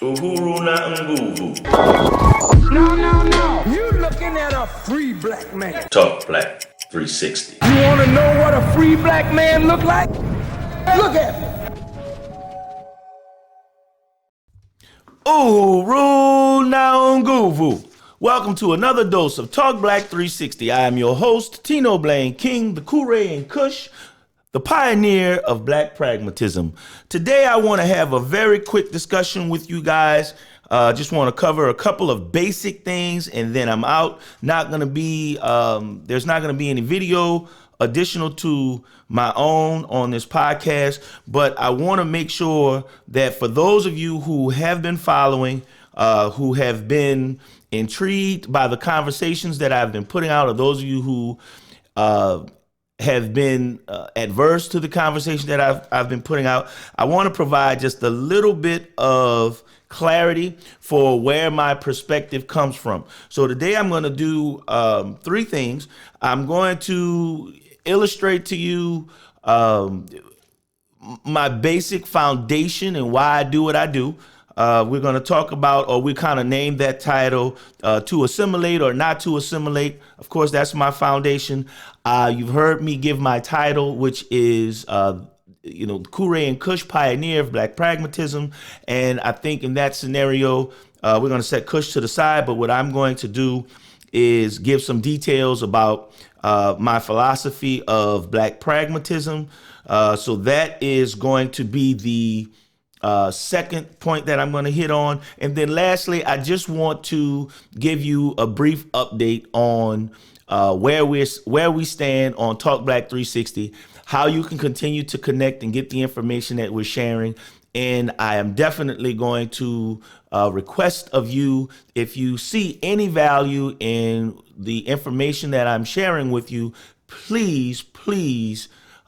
Uhuru na nguvu. No. You looking at a free black man. Talk Black 360. You want to know what a free black man look like? Look at me. Uhuru na nguvu. Welcome to another dose of Talk Black 360. I am your host, Tino Blaine King, the Kool-Aid and Kush, the pioneer of Black Pragmatism. Today, I want to have a very quick discussion with you guys. Just want to cover a couple of basic things, and then I'm out. Not going to be, there's not going to be any video additional to my own on this podcast, but I want to make sure that for those of you who have been following, who have been intrigued by the conversations that I've been putting out, or those of you who have been adverse to the conversation that I've been putting out, I want to provide just a little bit of clarity for where my perspective comes from. So today I'm going to do three things. I'm going to illustrate to you my basic foundation and why I do what I do. We're going to talk about, or we kind of named that title, To Assimilate or Not to Assimilate. Of course, that's my foundation. You've heard me give my title, which is, Kool-Aid and Kush, pioneer of Black Pragmatism. And I think in that scenario, we're going to set Kush to the side. But what I'm going to do is give some details about my philosophy of Black Pragmatism. So that is going to be the second point that I'm going to hit on. And then lastly, I just want to give you a brief update on where we stand on Talk Black 360, how you can continue to connect and get the information that we're sharing. And I am definitely going to request of you, if you see any value in the information that I'm sharing with you, please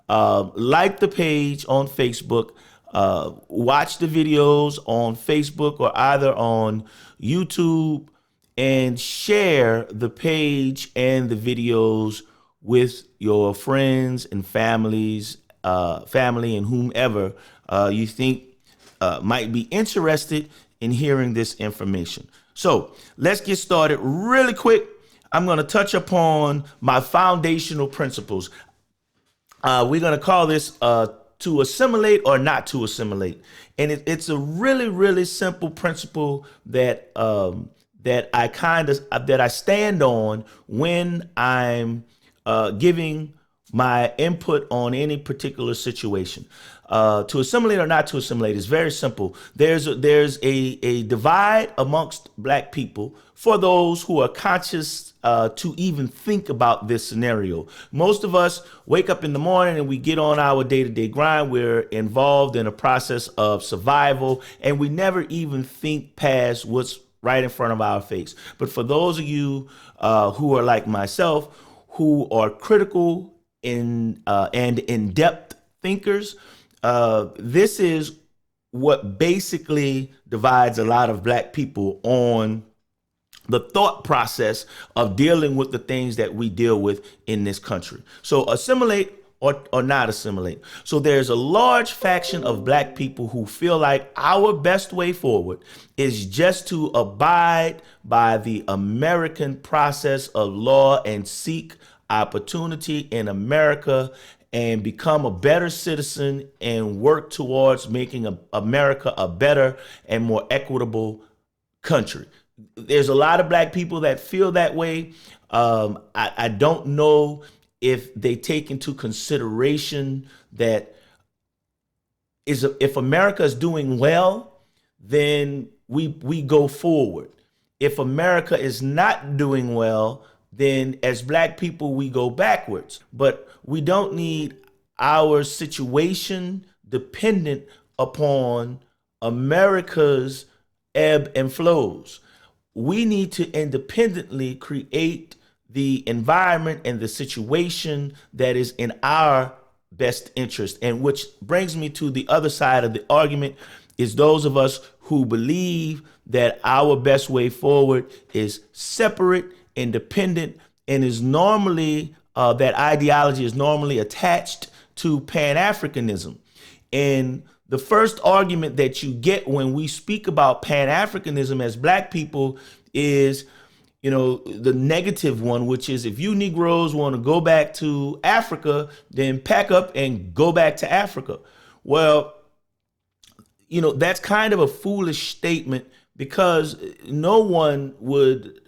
like the page on Facebook. Watch the videos on Facebook or either on YouTube, and share the page and the videos with your friends and family and whomever you think might be interested in hearing this information. So let's get started really quick. I'm going to touch upon my foundational principles. We're going to call this to assimilate or not to assimilate. And it's a really, really simple principle that that I stand on when I'm giving my input on any particular situation. To assimilate or not to assimilate is very simple. There's a divide amongst Black people for those who are conscious to even think about this scenario. Most of us wake up in the morning and we get on our day-to-day grind. We're involved in a process of survival, and we never even think past what's right in front of our face. But for those of you who are like myself, who are critical and in-depth thinkers, this is what basically divides a lot of Black people on the thought process of dealing with the things that we deal with in this country. So assimilate or not assimilate. So there's a large faction of Black people who feel like our best way forward is just to abide by the American process of law and seek opportunity in America and become a better citizen and work towards making America a better and more equitable country. There's a lot of Black people that feel that way. I don't know if they take into consideration that if America is doing well, then we go forward. If America is not doing well, then as Black people, we go backwards. But we don't need our situation dependent upon America's ebb and flows. We need to independently create the environment and the situation that is in our best interest. And which brings me to the other side of the argument, is those of us who believe that our best way forward is separate, independent, and is normally, that ideology is normally attached to Pan-Africanism. And the first argument that you get when we speak about Pan-Africanism as black people is, the negative one, which is if you Negroes want to go back to Africa, then pack up and go back to Africa. Well, that's kind of a foolish statement, because no one would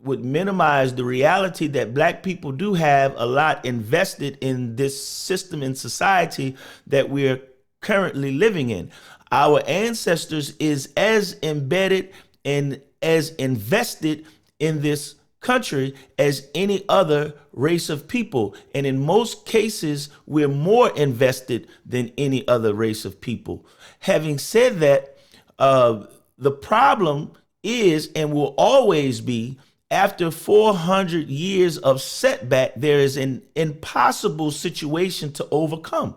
minimize the reality that black people do have a lot invested in this system in society that we're currently living in. Our ancestors is as embedded and as invested in this country as any other race of people. And in most cases, we're more invested than any other race of people. Having said that, the problem is and will always be, after 400 years of setback, there is an impossible situation to overcome.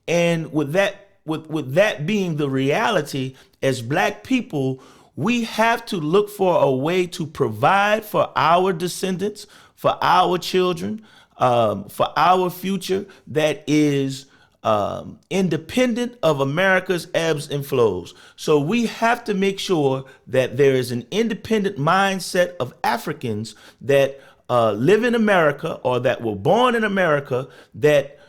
And with that being the reality, as black people, we have to look for a way to provide for our descendants, for our children, for our future that is independent of America's ebbs and flows. So we have to make sure that there is an independent mindset of Africans that live in America, or that were born in America, that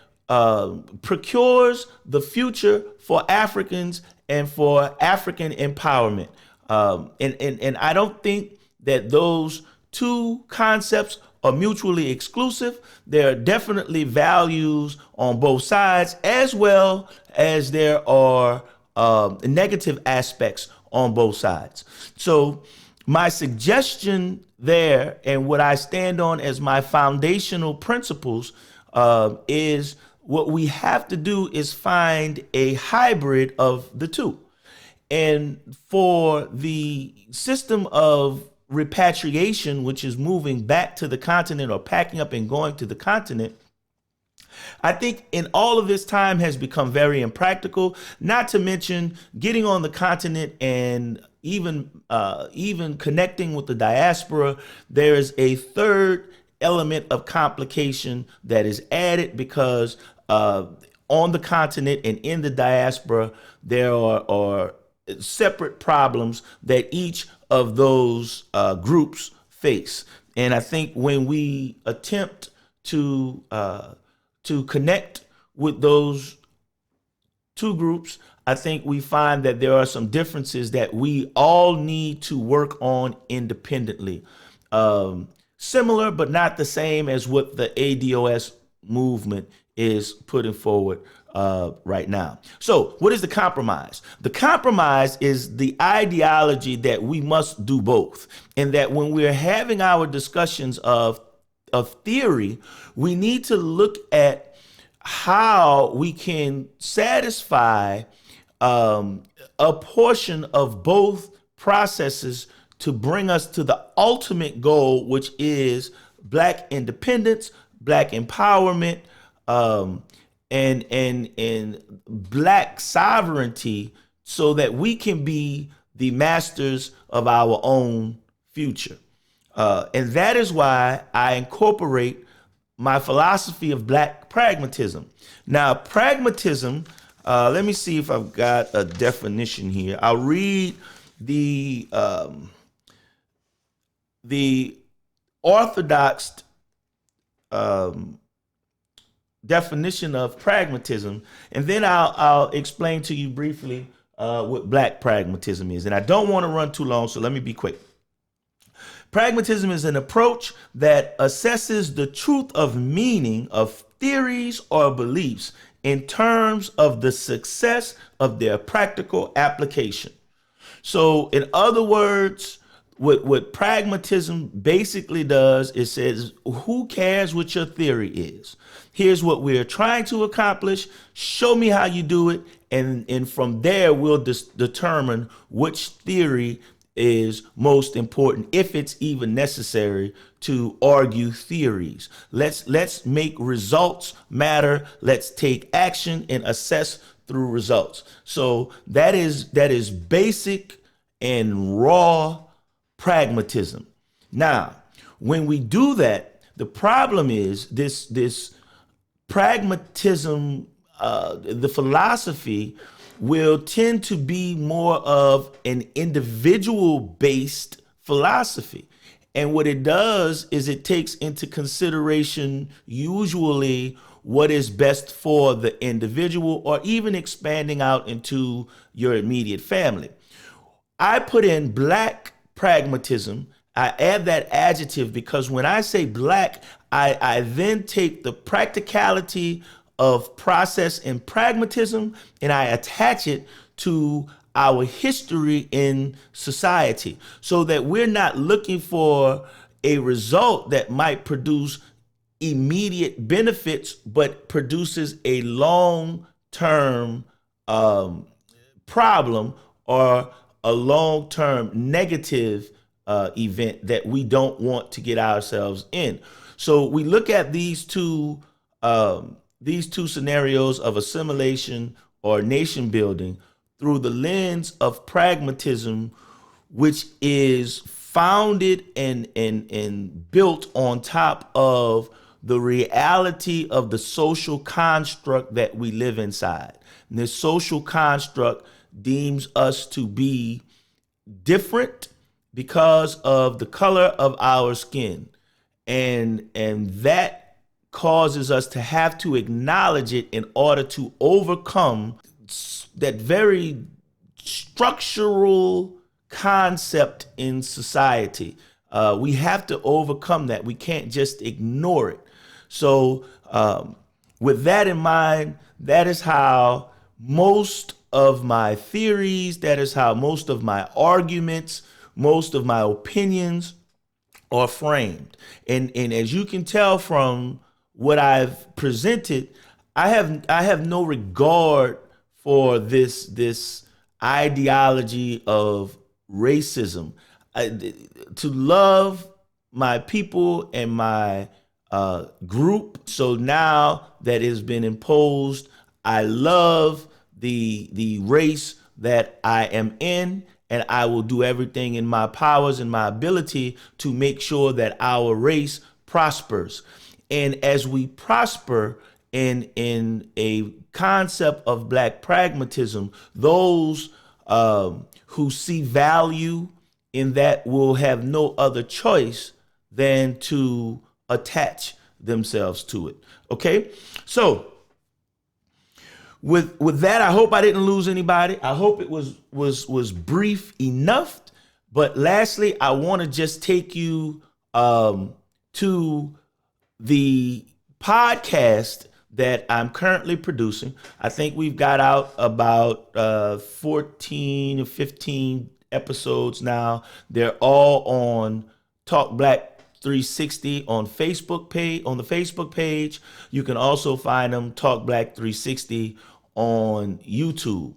procures the future for Africans and for African empowerment. And I don't think that those two concepts are mutually exclusive. There are definitely values on both sides, as well as there are negative aspects on both sides. So my suggestion there, and what I stand on as my foundational principles, is what we have to do is find a hybrid of the two. And for the system of repatriation, which is moving back to the continent, or packing up and going to the continent, I think in all of this time has become very impractical, not to mention getting on the continent and even connecting with the diaspora. There is a third element of complication that is added, because on the continent and in the diaspora, there are separate problems that each of those groups face. And I think when we attempt to connect with those two groups, I think we find that there are some differences that we all need to work on independently. Similar but not the same as what the ADOS movement is putting forward right now. So what is the compromise? The compromise is the ideology that we must do both, and that when we're having our discussions of theory, we need to look at how we can satisfy a portion of both processes to bring us to the ultimate goal, which is Black independence, Black empowerment, and Black sovereignty, so that we can be the masters of our own future. And that is why I incorporate my philosophy of Black pragmatism. Now, pragmatism, let me see if I've got a definition here. I'll read the orthodox definition of pragmatism, and then I'll explain to you briefly what Black pragmatism is. And I don't want to run too long, so let me be quick. Pragmatism is an approach that assesses the truth of meaning of theories or beliefs in terms of the success of their practical application. So in other words, what pragmatism basically does is says, who cares what your theory is? Here's what we're trying to accomplish. Show me how you do it. And from there, we'll determine which theory is most important, if it's even necessary to argue theories. Let's make results matter. Let's take action and assess through results. So that is basic and raw pragmatism. Now, when we do that, the problem is this pragmatism, the philosophy will tend to be more of an individual-based philosophy. And what it does is it takes into consideration usually what is best for the individual, or even expanding out into your immediate family. I put in Black pragmatism. I add that adjective because when I say Black, I then take the practicality of process and pragmatism and I attach it to our history in society, so that we're not looking for a result that might produce immediate benefits, but produces a long-term problem, or a long-term negative event that we don't want to get ourselves in. So we look at these two scenarios of assimilation or nation building through the lens of pragmatism, which is founded and built on top of the reality of the social construct that we live inside. And this social construct deems us to be different because of the color of our skin. And that causes us to have to acknowledge it in order to overcome that very structural concept in society. We have to overcome that. We can't just ignore it. So with that in mind, that is how most of my theories, that is how most of my arguments, most of my opinions are framed. And as you can tell from what I've presented, I have no regard for this ideology of racism. To love my people and my group. So now that it has been imposed, I love the race that I am in, and I will do everything in my powers and my ability to make sure that our race prospers. And as we prosper in a concept of Black pragmatism, those who see value in that will have no other choice than to attach themselves to it. Okay, so with that, I hope I didn't lose anybody. I hope it was brief enough. But lastly, I want to just take you to the podcast that I'm currently producing. I think we've got out about 14 or 15 episodes now. They're all on Talk Black 360 on Facebook page, on the Facebook page. You can also find them Talk Black 360 on YouTube.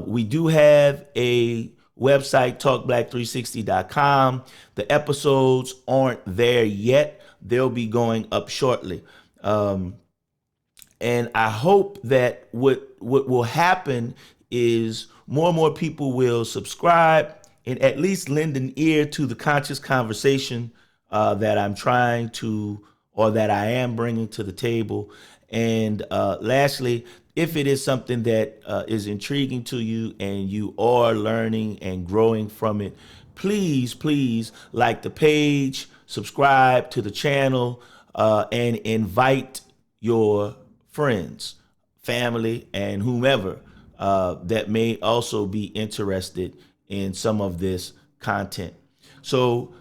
We do have a website, talkblack360.com. The episodes aren't there yet. They'll be going up shortly. And I hope that what will happen is more and more people will subscribe and at least lend an ear to the conscious conversation that I'm trying to, or that I am bringing to the table. And lastly, if it is something that is intriguing to you and you are learning and growing from it, please like the page, subscribe to the channel, and invite your friends, family, and whomever that may also be interested in some of this content. So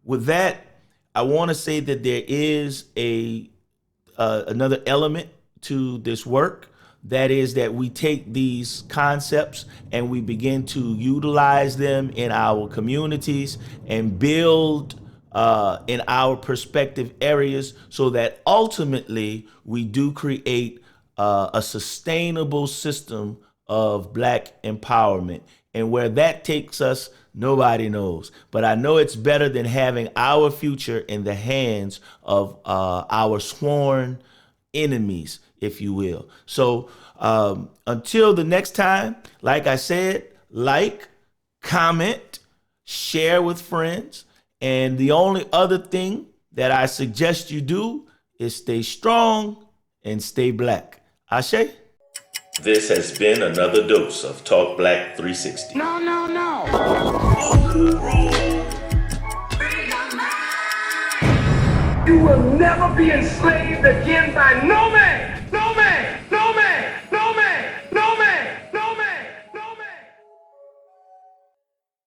with that, I want to say that there is another element to this work. That is that we take these concepts and we begin to utilize them in our communities and build in our perspective areas, so that ultimately we do create a sustainable system of Black empowerment. And where that takes us, nobody knows. But I know it's better than having our future in the hands of our sworn enemies, if you will. So until the next time, like I said, like, comment, share with friends. And the only other thing that I suggest you do is stay strong and stay Black. Ashe? This has been another dose of Talk Black 360. No, no, no. You will never be enslaved again by no man.